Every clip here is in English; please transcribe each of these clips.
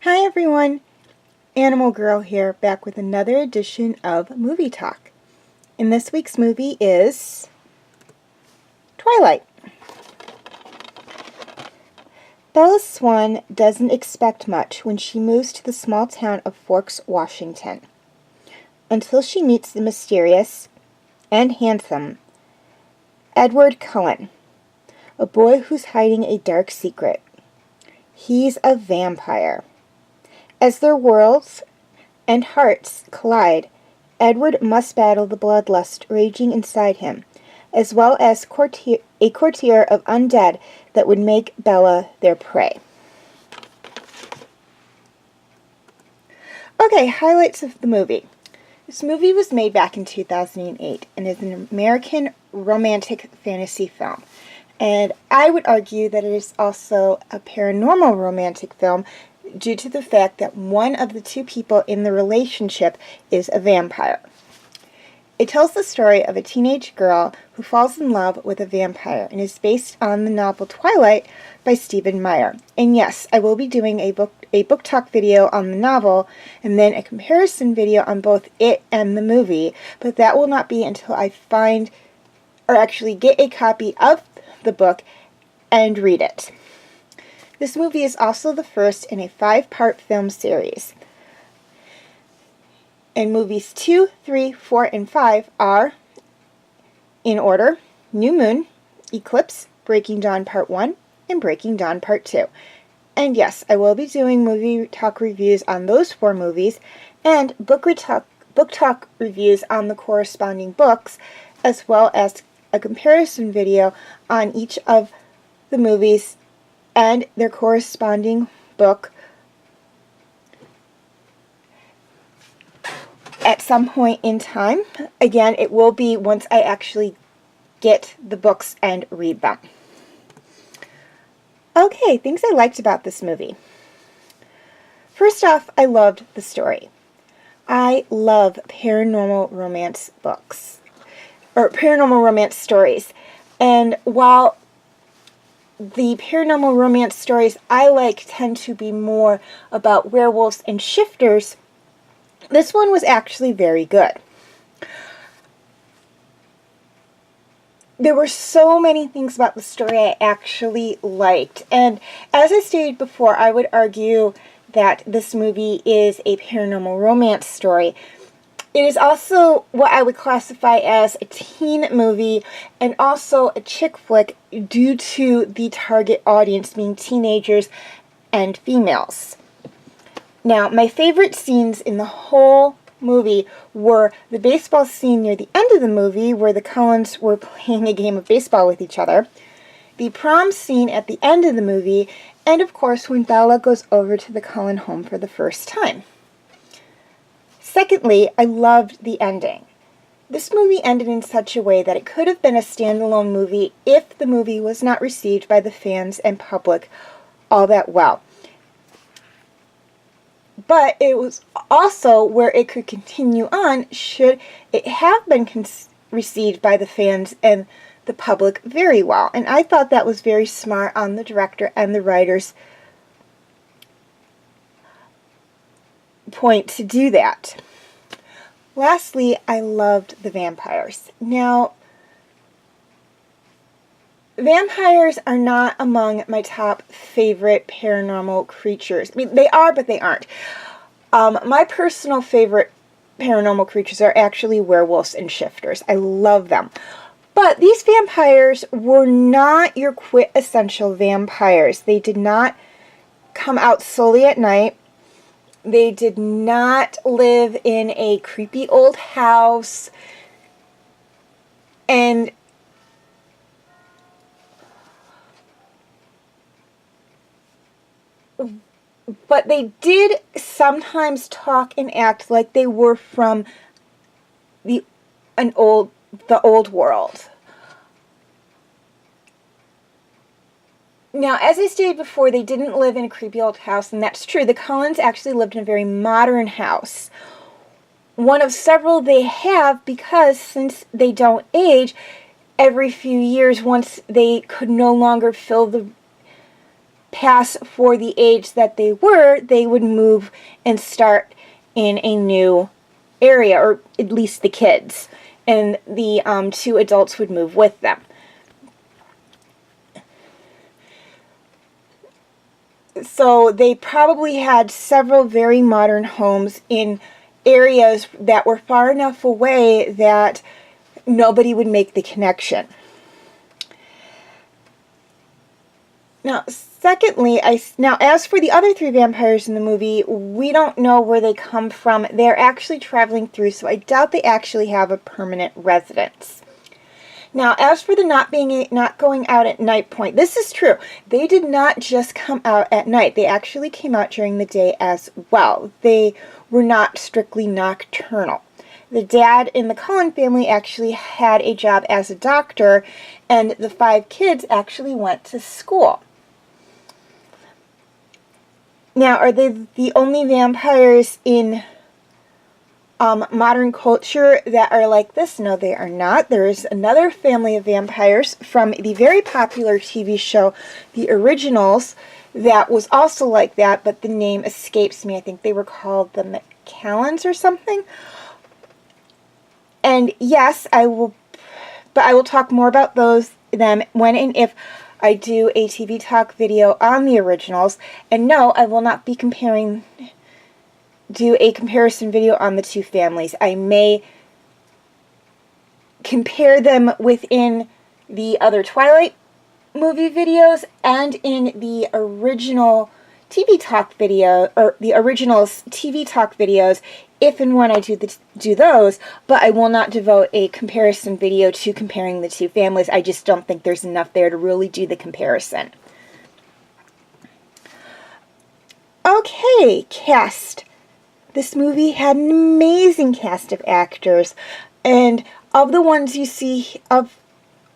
Hi everyone, Animal Girl here, back with another edition of Movie Talk. And this week's movie is Twilight. Bella Swan doesn't expect much when she moves to the small town of Forks, Washington, until she meets the mysterious and handsome Edward Cullen, a boy who's hiding a dark secret. He's a vampire. As their worlds and hearts collide, Edward must battle the bloodlust raging inside him, as well as a courtier of undead that would make Bella their prey. Okay, highlights of the movie. This movie was made back in 2008 and is an American romantic fantasy film. And I would argue that it is also a paranormal romantic film due to the fact that one of the two people in the relationship is a vampire. It tells the story of a teenage girl who falls in love with a vampire and is based on the novel Twilight by Stephen Meyer. And yes, I will be doing a book talk video on the novel and then a comparison video on both it and the movie, but that will not be until I find or actually get a copy of the book and read it. This movie is also the first in a 5-part film series. And movies 2, 3, 4, and 5 are, in order, New Moon, Eclipse, Breaking Dawn Part 1, and Breaking Dawn Part 2. And yes, I will be doing movie talk reviews on those 4 movies, and book talk reviews on the corresponding books, as well as a comparison video on each of the movies and their corresponding book at some point in time. Again, it will be once I actually get the books and read them. Okay, things I liked about this movie. First off, I loved the story. I love paranormal romance books, or paranormal romance stories. And while the paranormal romance stories I like tend to be more about werewolves and shifters, this one was actually very good. There were so many things about the story I actually liked. And as I stated before, I would argue that this movie is a paranormal romance story. It is also what I would classify as a teen movie and also a chick flick due to the target audience being teenagers and females. Now, my favorite scenes in the whole movie were the baseball scene near the end of the movie where the Cullens were playing a game of baseball with each other, the prom scene at the end of the movie, and of course when Bella goes over to the Cullen home for the first time. Secondly, I loved the ending. This movie ended in such a way that it could have been a standalone movie if the movie was not received by the fans and public all that well. But it was also where it could continue on should it have been received by the fans and the public very well. And I thought that was very smart on the director and the writers' point to do that. Lastly, I loved the vampires. Now, vampires are not among my top favorite paranormal creatures. I mean, they are, but they aren't. My personal favorite paranormal creatures are actually werewolves and shifters. I love them. But these vampires were not your quintessential vampires. They did not come out solely at night. They did not live in a creepy old house. But they did sometimes talk and act like they were from the old world. Now, as I stated before, they didn't live in a creepy old house, and that's true. The Cullens actually lived in a very modern house. One of several they have because since they don't age, every few years, once they could no longer fill the pass for the age that they were, they would move and start in a new area, or at least the kids, and the two adults would move with them. So they probably had several very modern homes in areas that were far enough away that nobody would make the connection. Now, secondly, as for the other three vampires in the movie, we don't know where they come from. They're actually traveling through, so I doubt they actually have a permanent residence. Now, as for the not going out at night point, this is true. They did not just come out at night. They actually came out during the day as well. They were not strictly nocturnal. The dad in the Cullen family actually had a job as a doctor, and the 5 kids actually went to school. Now, are they the only vampires in modern culture that are like this? No, they are not. There is another family of vampires from the very popular TV show, The Originals, that was also like that, but the name escapes me. I think they were called the McCallans or something. And yes, I will talk more about them when and if I do a TV talk video on The Originals. And no, I will not be do a comparison video on the two families. I may compare them within the other Twilight movie videos and in the original TV talk video, or the Originals TV talk videos, if and when I do those, but I will not devote a comparison video to comparing the two families. I just don't think there's enough there to really do the comparison. Okay, cast. This movie had an amazing cast of actors, and of the ones you see, of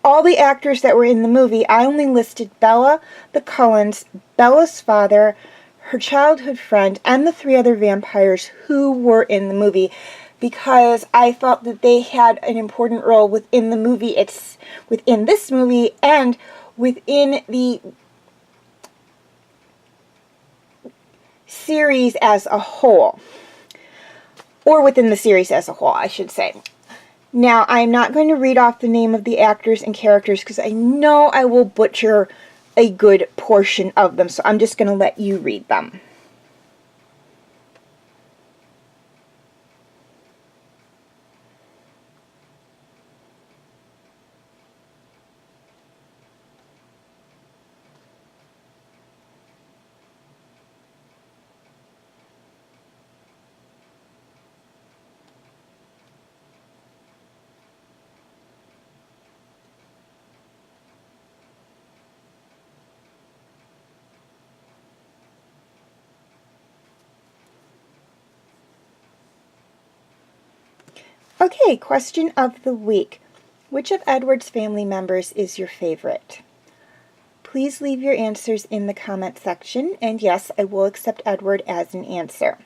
all the actors that were in the movie, I only listed Bella, the Cullens, Bella's father, her childhood friend, and the 3 other vampires who were in the movie, because I felt that they had an important role within the movie. It's within this movie and within the series as a whole. Or within the series as a whole, I should say. Now, I'm not going to read off the name of the actors and characters because I know I will butcher a good portion of them, so I'm just going to let you read them. Okay, question of the week. Which of Edward's family members is your favorite? Please leave your answers in the comment section, and yes, I will accept Edward as an answer.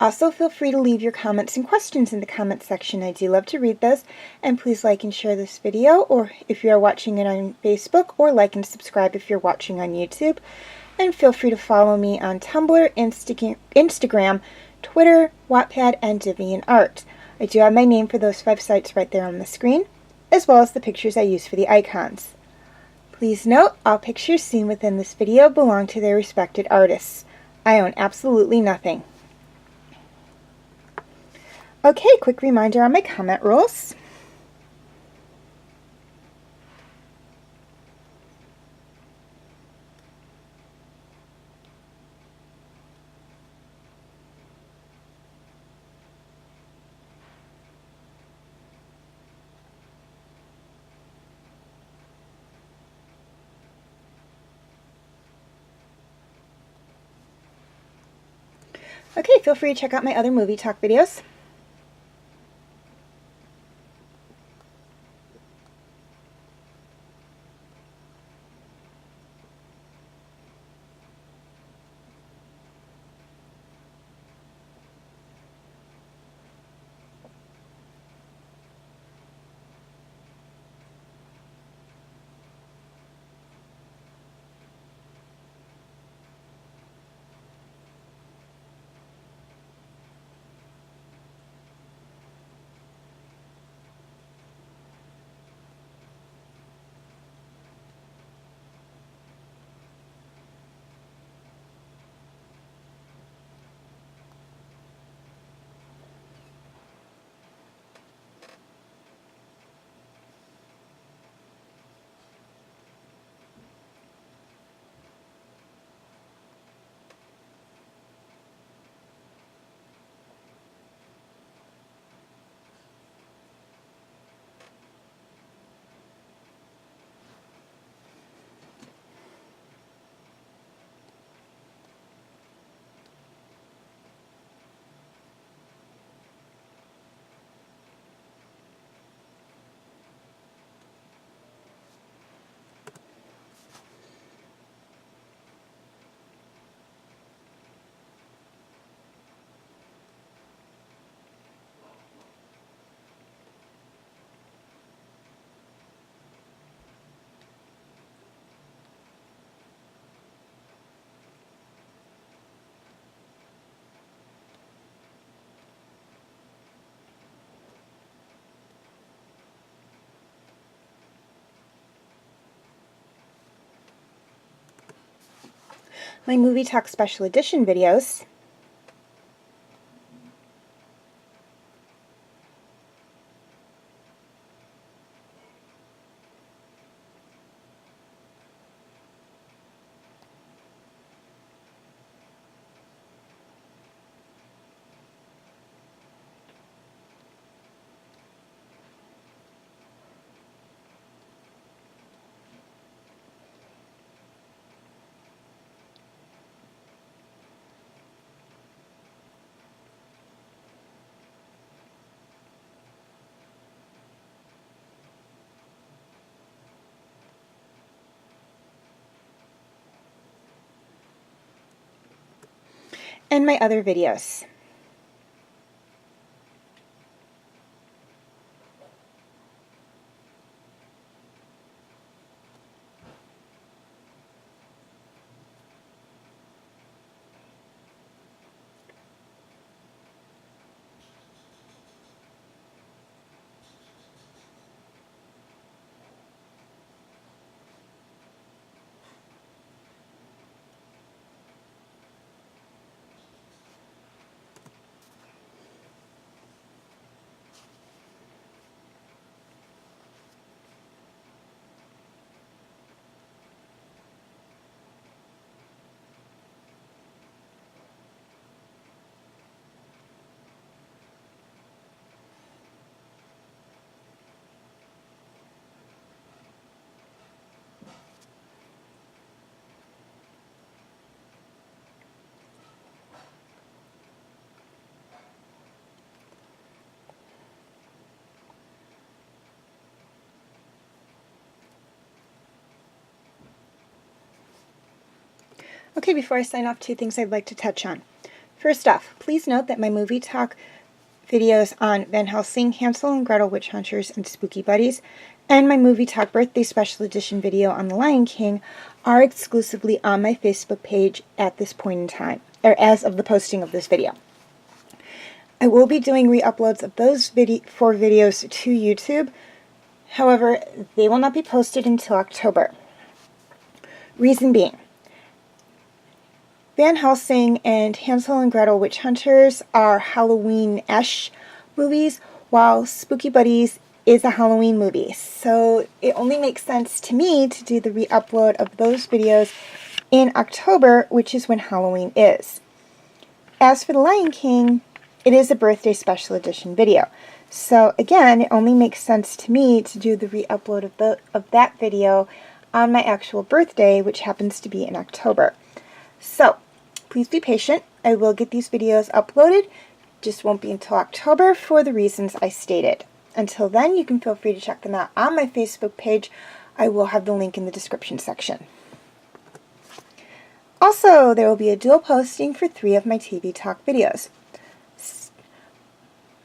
Also, feel free to leave your comments and questions in the comment section. I do love to read those, and please like and share this video, or if you are watching it on Facebook, or like and subscribe if you're watching on YouTube. And feel free to follow me on Tumblr, Instagram, Twitter, Wattpad, and DeviantArt. I do have my name for those 5 sites right there on the screen, as well as the pictures I use for the icons. Please note, all pictures seen within this video belong to their respected artists. I own absolutely nothing. Okay, quick reminder on my comment rules. Okay, feel free to check out my other movie talk videos. my Movie Talk Special Edition videos, and my other videos. Okay, before I sign off, 2 things I'd like to touch on. First off, please note that my Movie Talk videos on Van Helsing, Hansel and Gretel Witch Hunters, and Spooky Buddies, and my Movie Talk Birthday Special Edition video on The Lion King are exclusively on my Facebook page at this point in time, or as of the posting of this video. I will be doing re-uploads of those 4 videos to YouTube. However, they will not be posted until October. Reason being, Van Helsing and Hansel and Gretel Witch Hunters are Halloween-esh movies, while Spooky Buddies is a Halloween movie. So it only makes sense to me to do the re-upload of those videos in October, which is when Halloween is. As for The Lion King, it is a birthday special edition video. So again, it only makes sense to me to do the re-upload of that video on my actual birthday, which happens to be in October. So please be patient. I will get these videos uploaded, just won't be until October for the reasons I stated. Until then, you can feel free to check them out on my Facebook page. I will have the link in the description section. Also, there will be a dual posting for 3 of my TV Talk videos.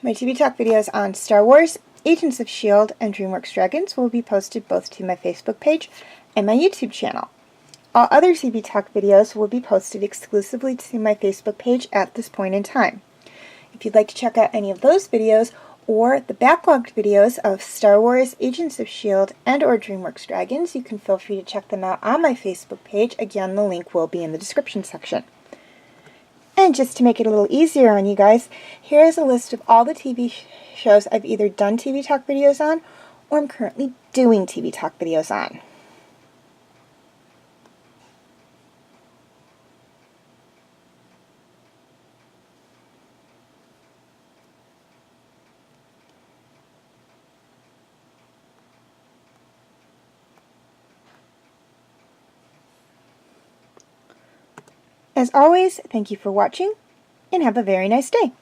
My TV Talk videos on Star Wars, Agents of S.H.I.E.L.D., and DreamWorks Dragons will be posted both to my Facebook page and my YouTube channel. All other TV Talk videos will be posted exclusively to my Facebook page at this point in time. If you'd like to check out any of those videos or the backlogged videos of Star Wars, Agents of S.H.I.E.L.D., and or DreamWorks Dragons, you can feel free to check them out on my Facebook page. Again, the link will be in the description section. And just to make it a little easier on you guys, here is a list of all the TV shows I've either done TV Talk videos on or I'm currently doing TV Talk videos on. As always, thank you for watching, and have a very nice day.